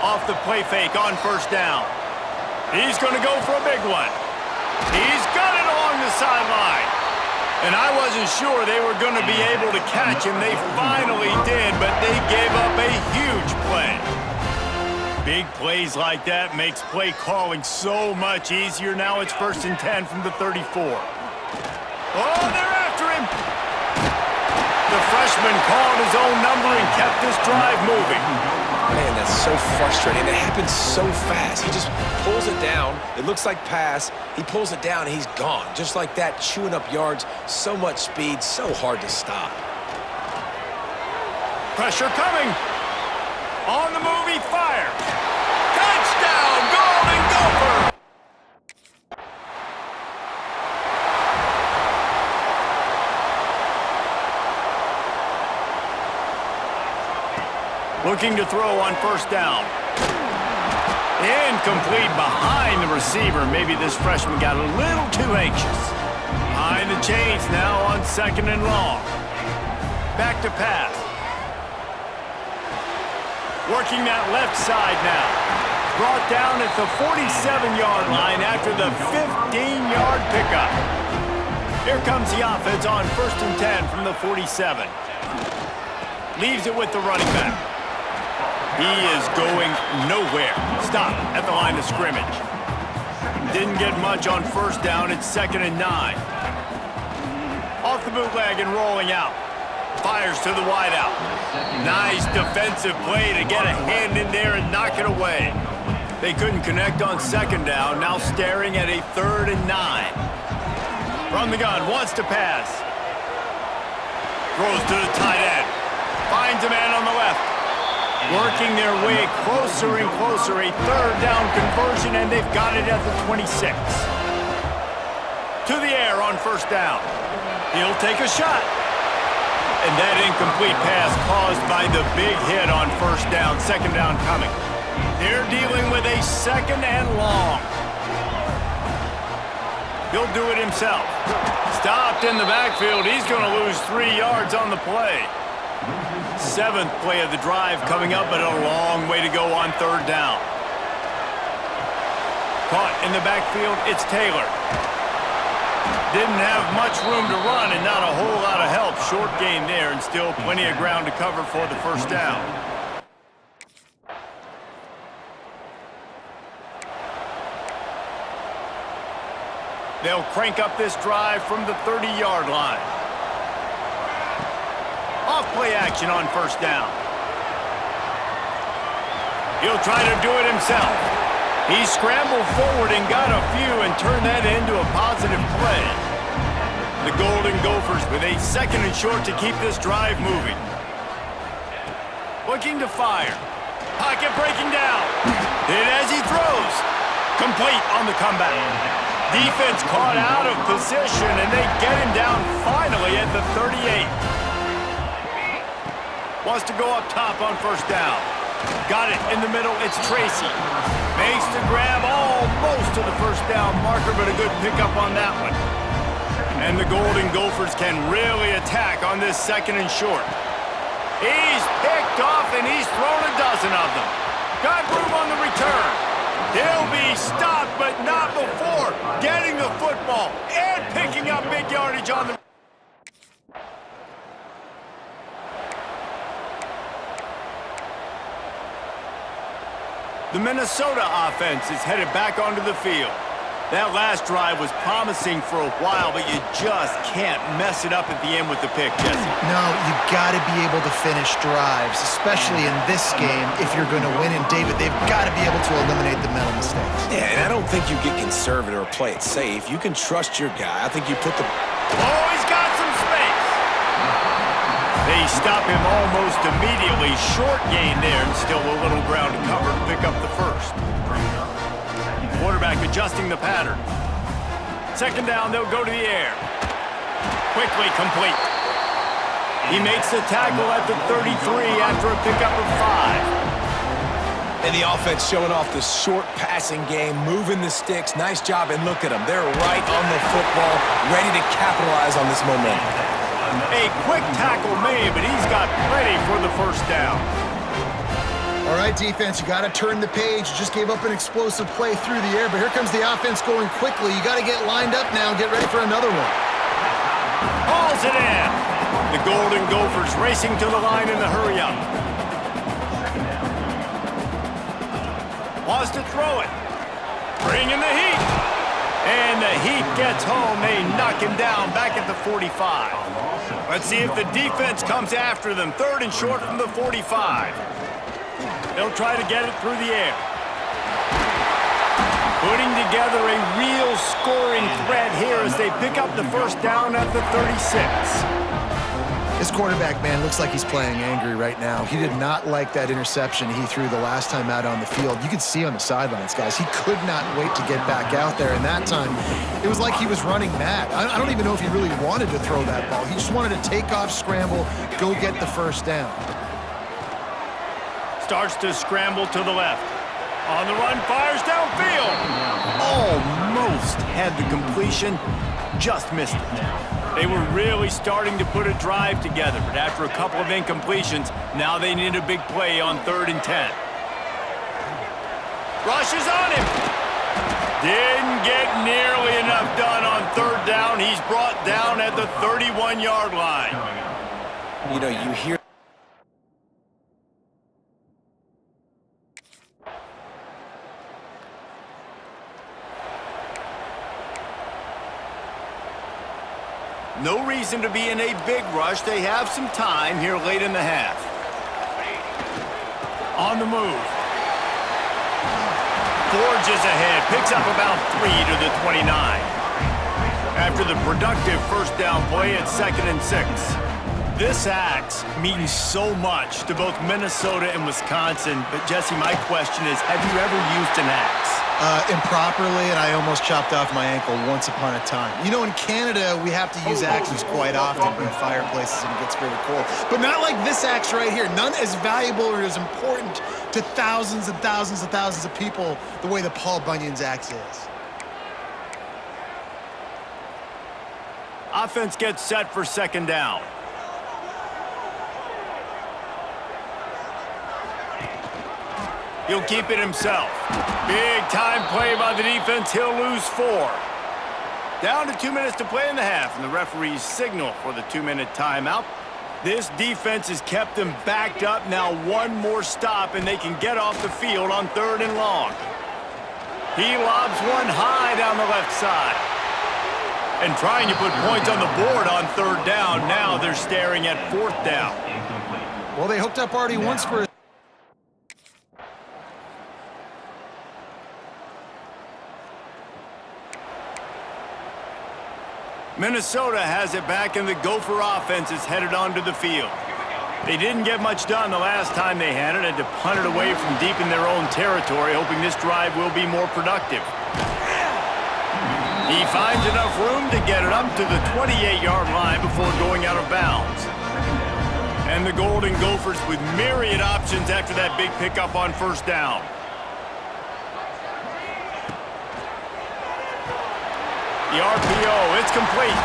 Off the play fake on first down. He's going to go for a big one. He's got it along the sideline. And I wasn't sure they were going to be able to catch him. They finally did, but they gave up a huge play. Big plays like that makes play calling so much easier. Now it's 1st and 10 from the 34. Oh, they're after him. The freshman called his own number and kept this drive moving. Man, that's so frustrating. It happens so fast. He just pulls it down. It looks like pass. He pulls it down, and he's gone. Just like that, chewing up yards. So much speed, so hard to stop. Pressure coming. On the move, he fires. Touchdown, Golden Gopher! Looking to throw on first down. Incomplete behind the receiver. Maybe this freshman got a little too anxious. Behind the chains now on 2nd and long. Back to pass. Working that left side now. Brought down at the 47-yard line after the 15-yard pickup. Here comes the offense on 1st and 10 from the 47. Leaves it with the running back. He is going nowhere. Stop at the line of scrimmage. Didn't get much on first down. It's 2nd and 9. Off the bootleg and rolling out. Fires to the wideout. Nice defensive play to get a hand in there and knock it away. They couldn't connect on 2nd down. Now staring at a 3rd and 9. From the gun, wants to pass. Throws to the tight end. Finds a man on the left. Working their way closer and closer. A 3rd down conversion, and they've got it at the 26. To the air on first down. He'll take a shot. And that incomplete pass caused by the big hit on first down. 2nd down coming. They're dealing with a 2nd and long. He'll do it himself. Stopped in the backfield. He's going to lose 3 yards on the play. 7th play of the drive coming up, but a long way to go on 3rd down. Caught in the backfield, it's Taylor. Didn't have much room to run and not a whole lot of help. Short gain there and still plenty of ground to cover for the 1st down. They'll crank up this drive from the 30-yard line. Off-play action on first down. He'll try to do it himself. He scrambled forward and got a few and turned that into a positive play. The Golden Gophers with a 2nd and short to keep this drive moving. Looking to fire. Pocket breaking down. Hit as he throws. Complete on the comeback. Defense caught out of position, and they get him down finally at the 38. Wants to go up top on first down. Got it in the middle. It's Tracy. Makes the grab almost to the 1st down marker, but a good pickup on that one. And the Golden Gophers can really attack on this 2nd and short. He's picked off, and he's thrown a dozen of them. Got room on the return. He'll be stopped, but not before getting the football and picking up big yardage on the... The Minnesota offense is headed back onto the field. That last drive was promising for a while, but you just can't mess it up at the end with the pick, Jesse. No, you got to be able to finish drives, especially in this game if you're going to win. And, David, they've got to be able to eliminate the mental mistakes. Yeah, and I don't think you get conservative or play it safe. You can trust your guy. I think you put the... Oh, he's got some space. They stop him almost immediately. Short gain there, and still a little ground to cover to pick up the 1st. Quarterback adjusting the pattern. 2nd down, they'll go to the air. Quickly complete. He makes the tackle at the 33 after a pickup of 5. And the offense showing off the short passing game, moving the sticks. Nice job, and look at them. They're right on the football, ready to capitalize on this momentum. A quick tackle made, but he's got plenty for the 1st down. All right, defense, you got to turn the page. You just gave up an explosive play through the air, but here comes the offense going quickly. You got to get lined up now and get ready for another one. Hauls it in. The Golden Gophers racing to the line in the hurry-up. Wants to throw it. Bringing the heat. And the heat gets home. They knock him down back at the 45. Let's see if the defense comes after them. 3rd and short from the 45. They'll try to get it through the air. Putting together a real scoring threat here as they pick up the first down at the 36. This quarterback, man, looks like he's playing angry right now. He did not like that interception he threw the last time out on the field. You could see on the sidelines, guys, he could not wait to get back out there. And that time, it was like he was running mad. I don't even know if he really wanted to throw that ball. He just wanted to take off, scramble, go get the first down. Starts to scramble to the left. On the run, fires downfield. Almost had the completion, just missed it. They were really starting to put a drive together, but after a couple of incompletions, now they need a big play on 3rd and 10. Rushes on him. Didn't get nearly enough done on 3rd down. He's brought down at the 31-yard line. You know, you hear... No reason to be in a big rush. They have some time here late in the half. On the move. Forges ahead. Picks up about 3 to the 29. After the productive first down play at 2nd and 6. This axe means so much to both Minnesota and Wisconsin. But, Jesse, my question is, have you ever used an axe? Improperly, and I almost chopped off my ankle once upon a time. You know, in Canada, we have to use axes quite often in fireplaces and it gets very cold. But not like this axe right here. None as valuable or as important to thousands and thousands and thousands of people the way the Paul Bunyan's axe is. Offense gets set for 2nd down. He'll keep it himself. Big time play by the defense. He'll lose 4. Down to 2 minutes to play in the half, and the referees signal for the 2-minute timeout. This defense has kept them backed up. Now one more stop, and they can get off the field on 3rd and long. He lobs one high down the left side. And trying to put points on the board on 3rd down. Now they're staring at 4th down. Well, they hooked up already once for a Minnesota has it back, and the Gopher offense is headed onto the field. They didn't get much done the last time they had it, had to punt it away from deep in their own territory, hoping this drive will be more productive. He finds enough room to get it up to the 28-yard line before going out of bounds. And the Golden Gophers with myriad options after that big pickup on 1st down. The RPO, it's complete.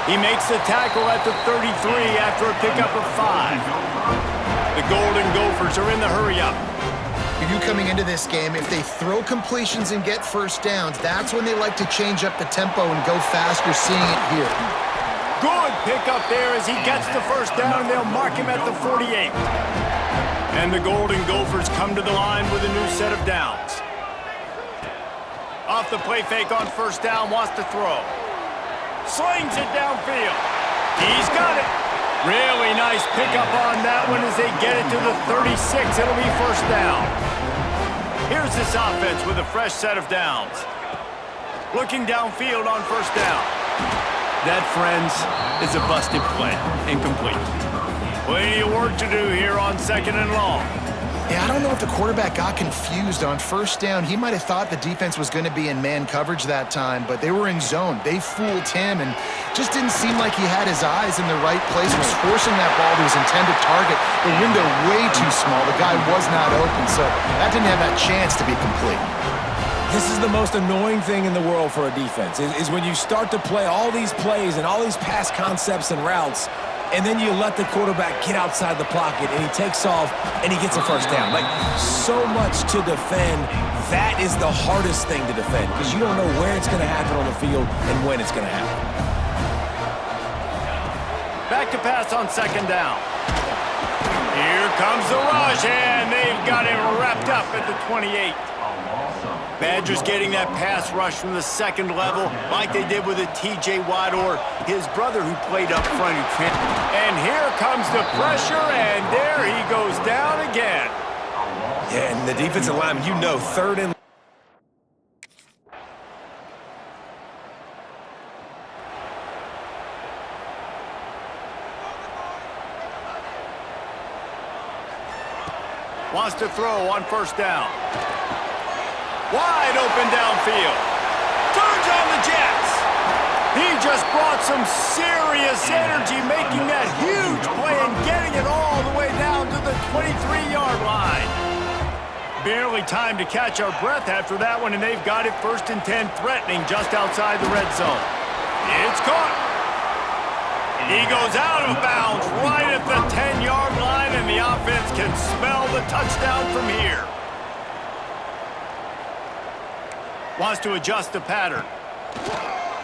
He makes the tackle at the 33 after a pickup of 5. The Golden Gophers are in the hurry-up. You coming into this game, if they throw completions and get first downs, that's when they like to change up the tempo and go fast. You're seeing it here. Good pickup there as he gets the first down, and they'll mark him at the 48. And the Golden Gophers come to the line with a new set of downs. Off the play fake on 1st down, wants to throw. Slings it downfield. He's got it. Really nice pickup on that one as they get it to the 36. It'll be 1st down. Here's this offense with a fresh set of downs. Looking downfield on 1st down. That, friends, is a busted play. Incomplete. Plenty of work to do here on 2nd and long. Yeah, I don't know if the quarterback got confused on 1st down. He might have thought the defense was going to be in man coverage that time, but they were in zone. They fooled him and just didn't seem like he had his eyes in the right place. Was forcing that ball to his intended target. The window way too small. The guy was not open, so that didn't have that chance to be complete. This is the most annoying thing in the world for a defense, is when you start to play all these plays and all these pass concepts and routes, and then you let the quarterback get outside the pocket, and he takes off, and he gets a first down. Like, so much to defend. That is the hardest thing to defend because you don't know where it's going to happen on the field and when it's going to happen. Back to pass on second down. Here comes the rush, and they've got him wrapped up at the 28. Badgers getting that pass rush from the second level like they did with a T.J. Watt or his brother who played up front. And here comes the pressure, and there he goes down again. Yeah, and the defensive lineman, you know, third and wants to throw on first down. Wide open downfield. Turns on the Jets. He just brought some serious energy, making that huge play and getting it all the way down to the 23-yard line. Barely time to catch our breath after that one, and they've got it 1st and 10, threatening just outside the red zone. It's caught. He goes out of bounds right at the 10-yard line, and the offense can smell the touchdown from here. Wants to adjust the pattern.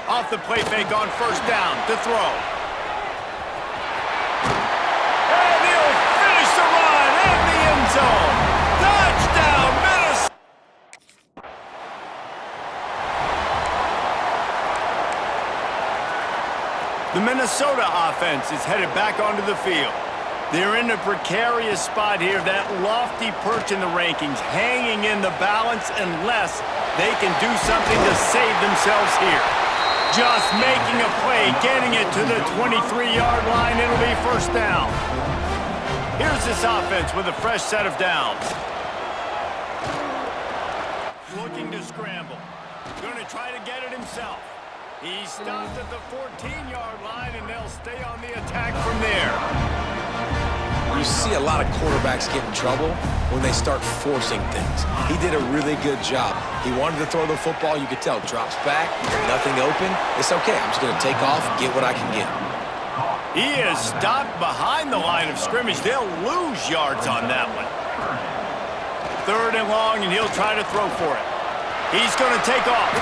Off the play fake on first down to throw. And he'll finish the run in the end zone. Touchdown, Minnesota! The Minnesota offense is headed back onto the field. They're in a precarious spot here, that lofty perch in the rankings, hanging in the balance unless they can do something to save themselves here. Just making a play, getting it to the 23-yard line, it'll be first down. Here's this offense with a fresh set of downs. Looking to scramble. Going to try to get it himself. He stopped at the 14-yard line, and they'll stay on the attack from there. You see a lot of quarterbacks get in trouble when they start forcing things. He did a really good job. He wanted to throw the football. You could tell. Drops back, nothing open. It's okay. I'm just going to take off, get what I can get. He is stopped behind the line of scrimmage. They'll lose yards on that one. 3rd and long, and he'll try to throw for it. He's going to take off.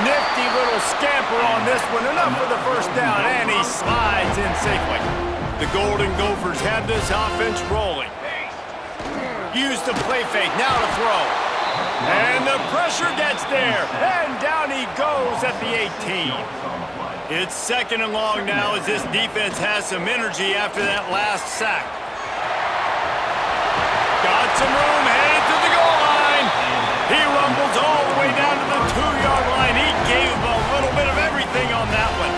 Nifty little scamper on this one. Enough for the first down, and he slides in safely. The Golden Gophers have this offense rolling. Use the play fake, now to throw. And the pressure gets there, and down he goes at the 18. It's 2nd and long now as this defense has some energy after that last sack. Got some room, headed to the goal line. He rumbles all the way down to the 2-yard line. He gave a little bit of everything on that one.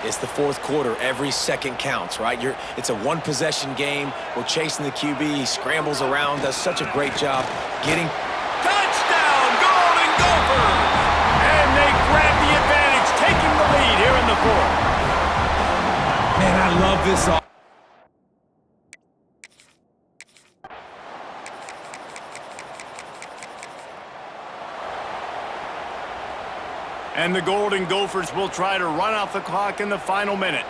It's the 4th quarter. Every second counts, right? It's a one-possession game. We're chasing the QB. He scrambles around, does such a great job getting... Touchdown, Golden Gophers! And they grab the advantage, taking the lead here in the 4th. Man, I love this. And the Golden Gophers will try to run out the clock in the final minute.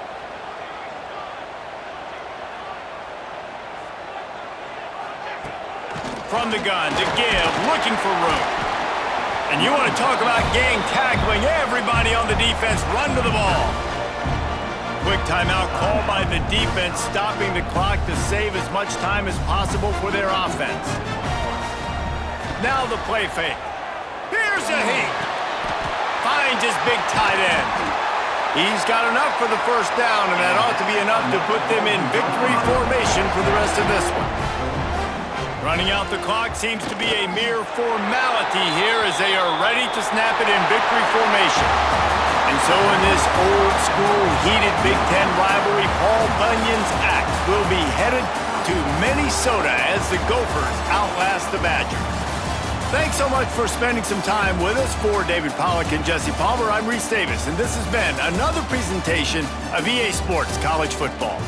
From the gun to give, looking for room. And you want to talk about gang tackling, everybody on the defense run to the ball. Quick timeout call by the defense, stopping the clock to save as much time as possible for their offense. Now the play fake. Here's a heat. Finds his big tight end. He's got enough for the first down, and that ought to be enough to put them in victory formation for the rest of this one. Running out the clock seems to be a mere formality here as they are ready to snap it in victory formation. And so in this old-school, heated Big Ten rivalry, Paul Bunyan's Axe will be headed to Minnesota as the Gophers outlast the Badgers. Thanks so much for spending some time with us. For David Pollack and Jesse Palmer, I'm Reese Davis, and this has been another presentation of EA Sports College Football.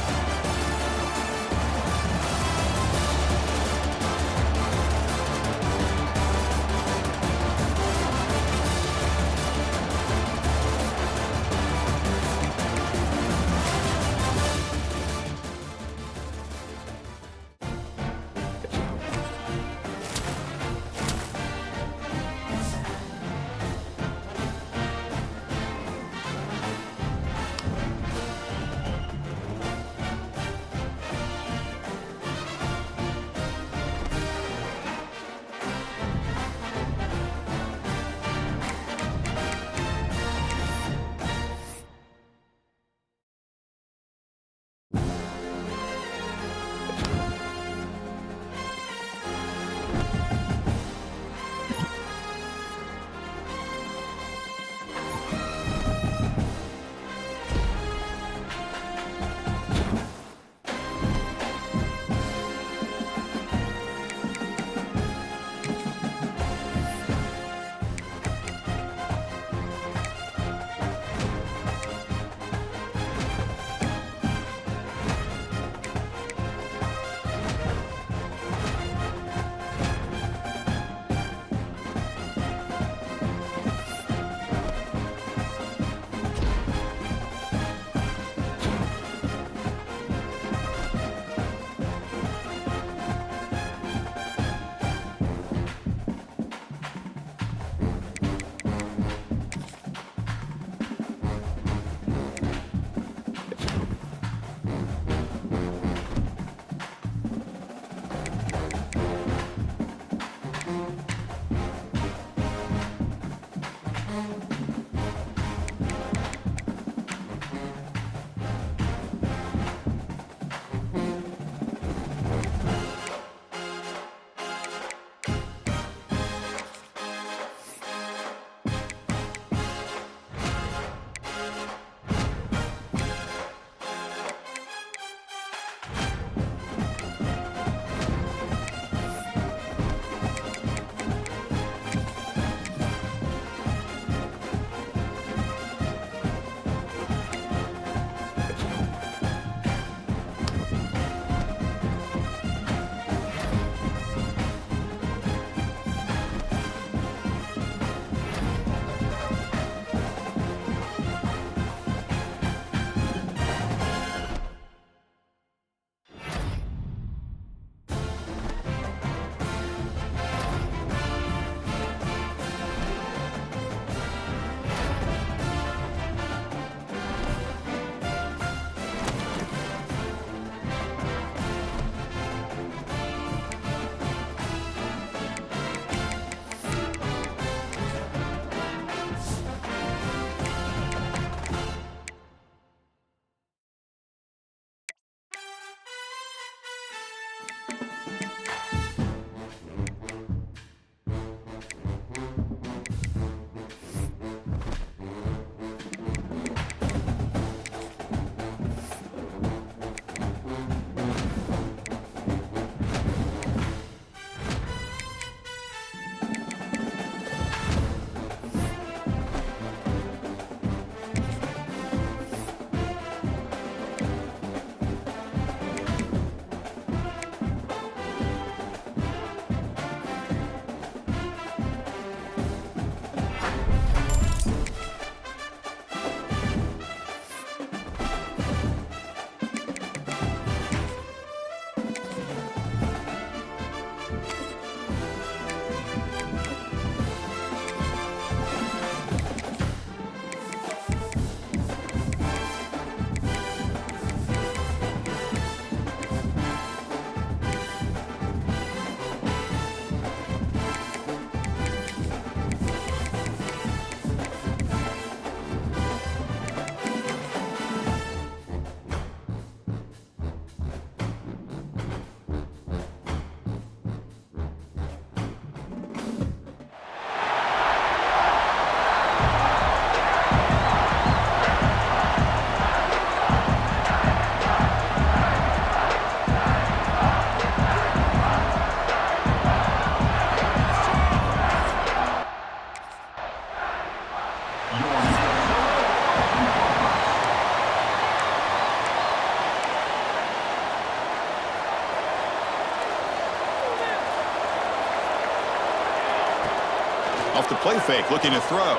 Off the play fake, looking to throw.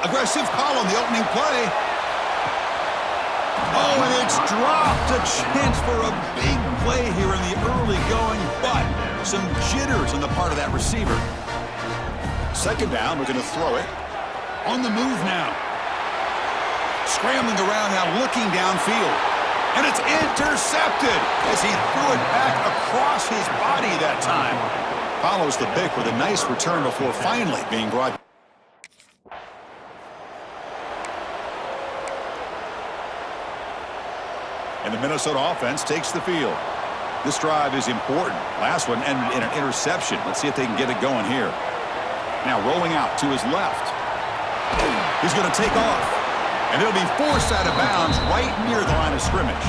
Aggressive call on the opening play. Oh, and it's dropped. A chance for a big play here in the early going, but some jitters on the part of that receiver. Second down, looking to throw it. On the move now. Scrambling around now, looking downfield. And it's intercepted as he threw it back across his body that time. Follows the pick with a nice return before finally being brought. And the Minnesota offense takes the field. This drive is important. Last one ended in an interception. Let's see if they can get it going here. Now rolling out to his left. He's going to take off. And it'll be forced out of bounds right near the line of scrimmage.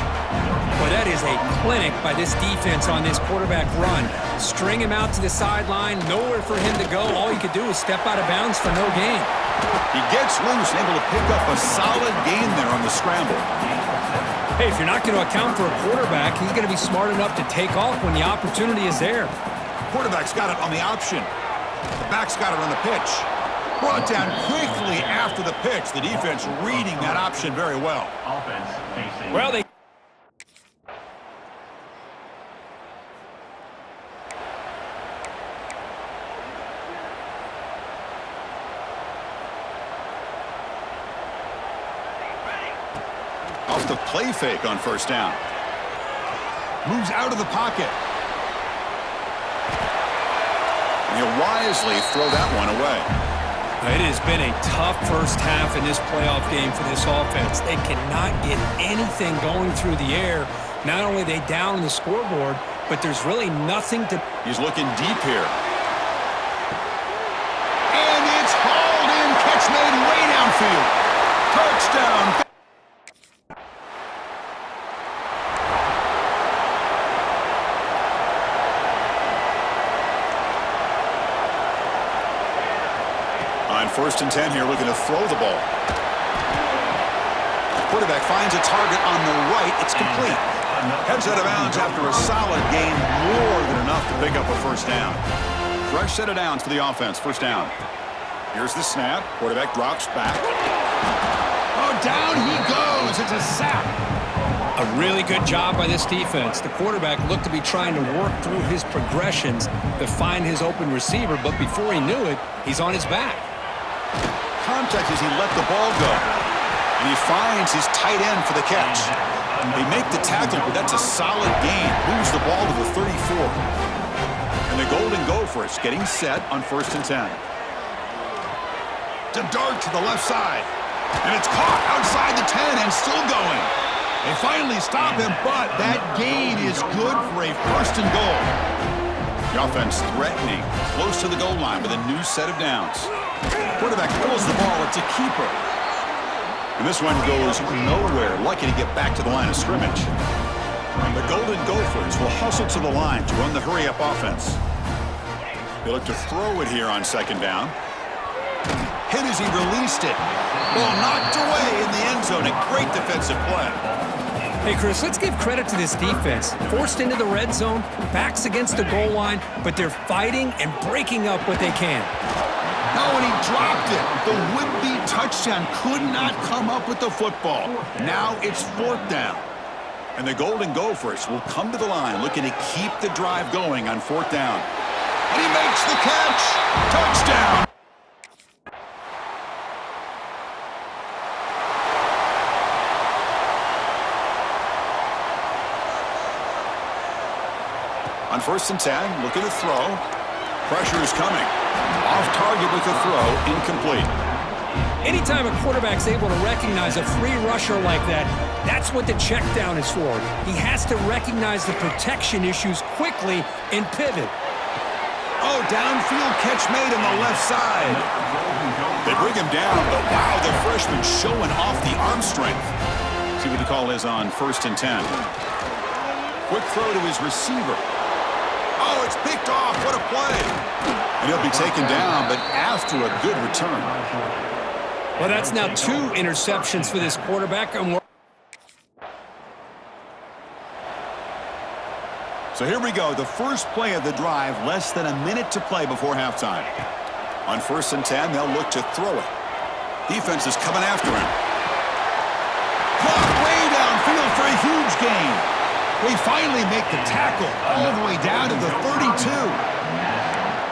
Well, that is a clinic by this defense on this quarterback run. String him out to the sideline, nowhere for him to go. All he could do is step out of bounds for no gain. He gets loose, able to pick up a solid gain there on the scramble. Hey, if you're not going to account for a quarterback, he's going to be smart enough to take off when the opportunity is there. Quarterback's got it on the option. The back's got it on the pitch. Brought down quickly after the pitch. The defense reading that option very well. Well, they... Off the play fake on first down. Moves out of the pocket. And he'll wisely throw that one away. It has been a tough first half in this playoff game for this offense. They cannot get anything going through the air. Not only are they down on the scoreboard, but there's really nothing to... He's looking deep here. And it's hauled in. Catch made way downfield. Touchdown. On 1st and 10 here, looking to throw the ball. Quarterback finds a target on the right. It's complete. Heads out of bounds after a solid gain, more than enough to pick up a first down. Fresh set of downs for the offense. First down. Here's the snap. Quarterback drops back. Oh, down he goes. It's a sack. A really good job by this defense. The quarterback looked to be trying to work through his progressions to find his open receiver, but before he knew it, he's on his back. Contact as he let the ball go. And he finds his tight end for the catch. They make the tackle, but that's a solid gain. Moves the ball to the 34. And the Golden Gophers getting set on 1st and 10. To dart to the left side. And it's caught outside the 10 and still going. They finally stop him, but that gain is good for a 1st and goal. The offense threatening, close to the goal line with a new set of downs. Quarterback pulls the ball. It's a keeper. And this one goes nowhere. Lucky to get back to the line of scrimmage. The Golden Gophers will hustle to the line to run the hurry-up offense. They look to throw it here on 2nd down. Hit as he released it. Ball knocked away in the end zone. A great defensive play. Hey, Chris, let's give credit to this defense. Forced into the red zone, backs against the goal line, but they're fighting and breaking up what they can. Oh, and he dropped it. The would-be touchdown could not come up with the football. Now it's 4th down. And the Golden Gophers will come to the line looking to keep the drive going on 4th down. And he makes the catch. Touchdown. On 1st and 10, looking to throw. Pressure is coming. Off target with the throw, incomplete. Anytime a quarterback's able to recognize a free rusher like that, that's what the check down is for. He has to recognize the protection issues quickly and pivot. Oh, downfield catch made on the left side. They bring him down, but wow, the freshman showing off the arm strength. See what the call is on 1st and 10. Quick throw to his receiver. Oh, it's picked off. What a play. And he'll be taken down, but after a good return. Well, that's now 2 interceptions for this quarterback. So here we go, the first play of the drive, less than a minute to play before halftime. On 1st and 10, they'll look to throw it. Defense is coming after him. Clock way downfield for a huge gain. They finally make the tackle all the way down to the 32.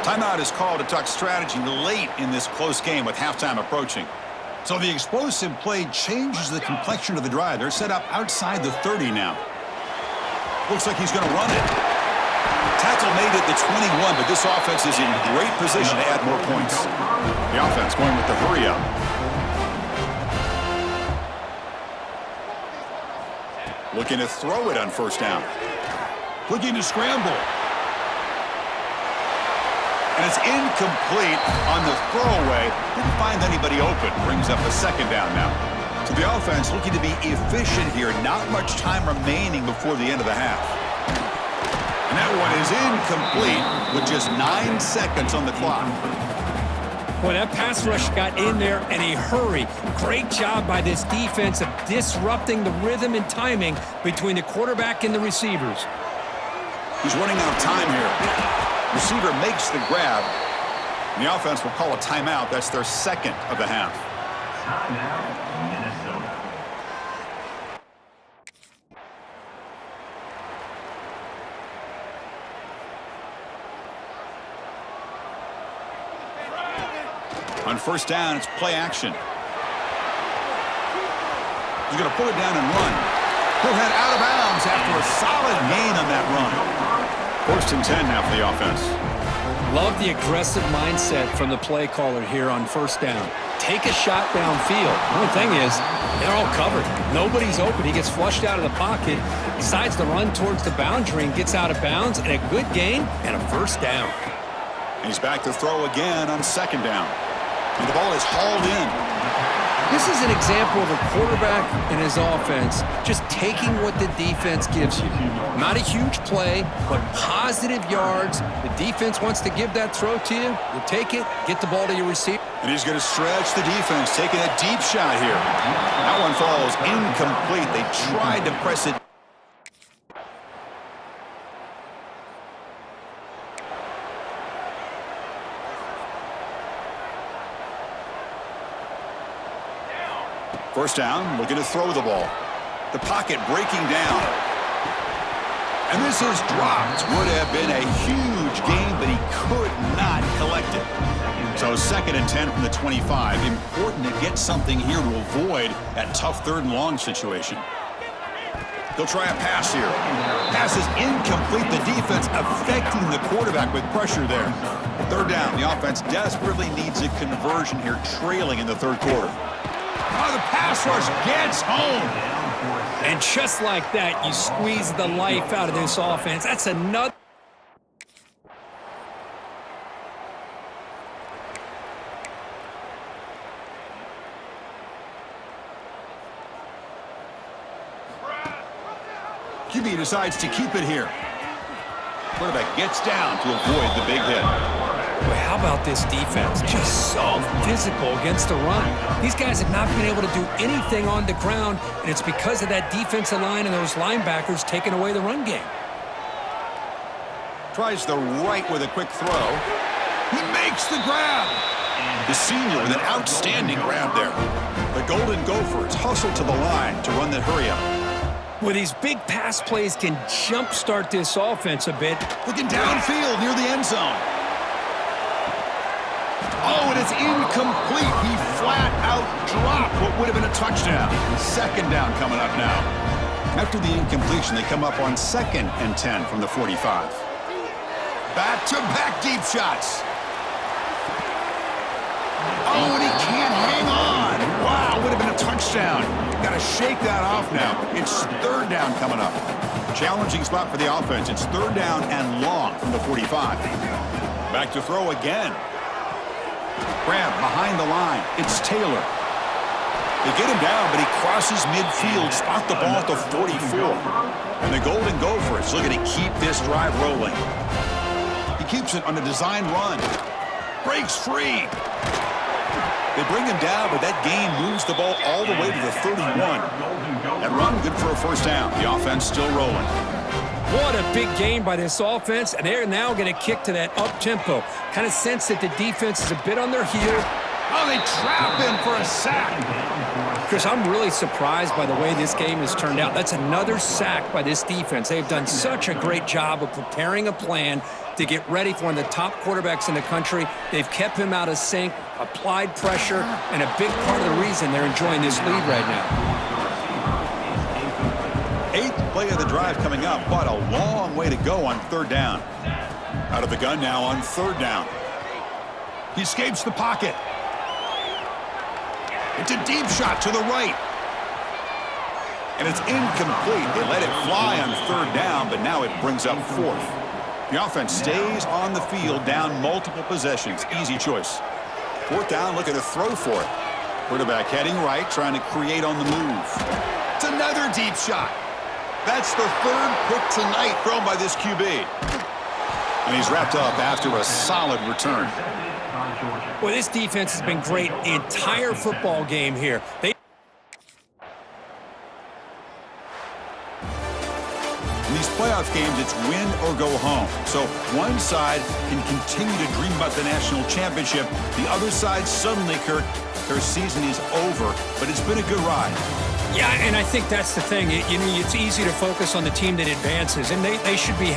Timeout is called to talk strategy late in this close game with halftime approaching. So the explosive play changes the complexion of the drive. They're set up outside the 30 now. Looks like he's going to run it. Tackle made at the 21, but this offense is in great position to add more points. The offense going with the hurry-up. Looking to throw it on 1st down. Looking to scramble. And it's incomplete on the throwaway. Didn't find anybody open. Brings up a 2nd down now. So the offense looking to be efficient here. Not much time remaining before the end of the half. And that one is incomplete with just 9 seconds on the clock. Boy, that pass rush got in there in a hurry. Great job by this defense of disrupting the rhythm and timing between the quarterback and the receivers. He's running out of time here. Receiver makes the grab. And the offense will call a timeout. That's their 2nd of the half. On 1st down, it's play action. He's going to pull it down and run. He'll head out of bounds after a solid gain on that run. 1st and 10 now for the offense. Love the aggressive mindset from the play caller here on 1st down. Take a shot downfield. The only thing is, they're all covered. Nobody's open. He gets flushed out of the pocket, decides to run towards the boundary and gets out of bounds, and a good gain and a 1st down. He's back to throw again on 2nd down. And the ball is hauled in. This is an example of a quarterback and his offense just taking what the defense gives you. Not a huge play, but positive yards. The defense wants to give that throw to you. You take it, get the ball to your receiver. And he's going to stretch the defense, taking a deep shot here. That one falls incomplete. They tried to press it. First down, looking to throw the ball. The pocket breaking down. And this is dropped. Would have been a huge gain, but he could not collect it. So 2nd and 10 from the 25. Important to get something here to avoid that tough 3rd and long situation. They'll try a pass here. Pass is incomplete. The defense affecting the quarterback with pressure there. 3rd down. The offense desperately needs a conversion here, trailing in the 3rd quarter. Oh, the pass rush gets home. And just like that, you squeeze the life out of this offense. That's another. QB decides to keep it here. Quarterback gets down to avoid the big hit. Boy, how about this defense? Just so physical against the run. These guys have not been able to do anything on the ground, and it's because of that defensive line and those linebackers taking away the run game. Tries the right with a quick throw. He makes the grab. The senior with an outstanding grab there. The Golden Gophers hustle to the line to run the hurry-up. Well, these big pass plays can jumpstart this offense a bit. Looking downfield near the end zone. Oh, and it's incomplete. He flat out dropped what would have been a touchdown. Second down coming up now. After the incompletion, they come up on 2nd and 10 from the 45. Back-to-back deep shots. Oh, and he can't hang on. Wow, would have been a touchdown. Got to shake that off now. It's 3rd down coming up. Challenging spot for the offense. It's 3rd down and long from the 45. Back to throw again. Grab behind the line. It's Taylor. They get him down, but he crosses midfield, spot the ball at the 44. And the Golden Gophers looking to keep this drive rolling. He keeps it on a design run. Breaks free. They bring him down, but that gain moves the ball all the way to the 31. That run good for a 1st down. The offense still rolling. What a big gain by this offense, and they're now going to kick to that up-tempo. Kind of sense that the defense is a bit on their heel. Oh, they trap him for a sack. Chris, I'm really surprised by the way this game has turned out. That's another sack by this defense. They've done such a great job of preparing a plan to get ready for one of the top quarterbacks in the country. They've kept him out of sync, applied pressure, and a big part of the reason they're enjoying this lead right now. 8th play of the drive coming up, but a long way to go on 3rd down. Out of the gun now on 3rd down. He escapes the pocket. It's a deep shot to the right. And it's incomplete. They let it fly on 3rd down, but now it brings up 4th. The offense stays on the field, down multiple possessions. Easy choice. 4th down, looking to throw for it. Quarterback heading right, trying to create on the move. It's another deep shot. That's the 3rd pick tonight thrown by this QB. And he's wrapped up after a solid return. Well, this defense has been great the entire football game here. In these playoff games, it's win or go home. So one side can continue to dream about the national championship. The other side suddenly, Kirk, their season is over, but it's been a good ride. Yeah, and I think that's the thing. It's easy to focus on the team that advances, and they should be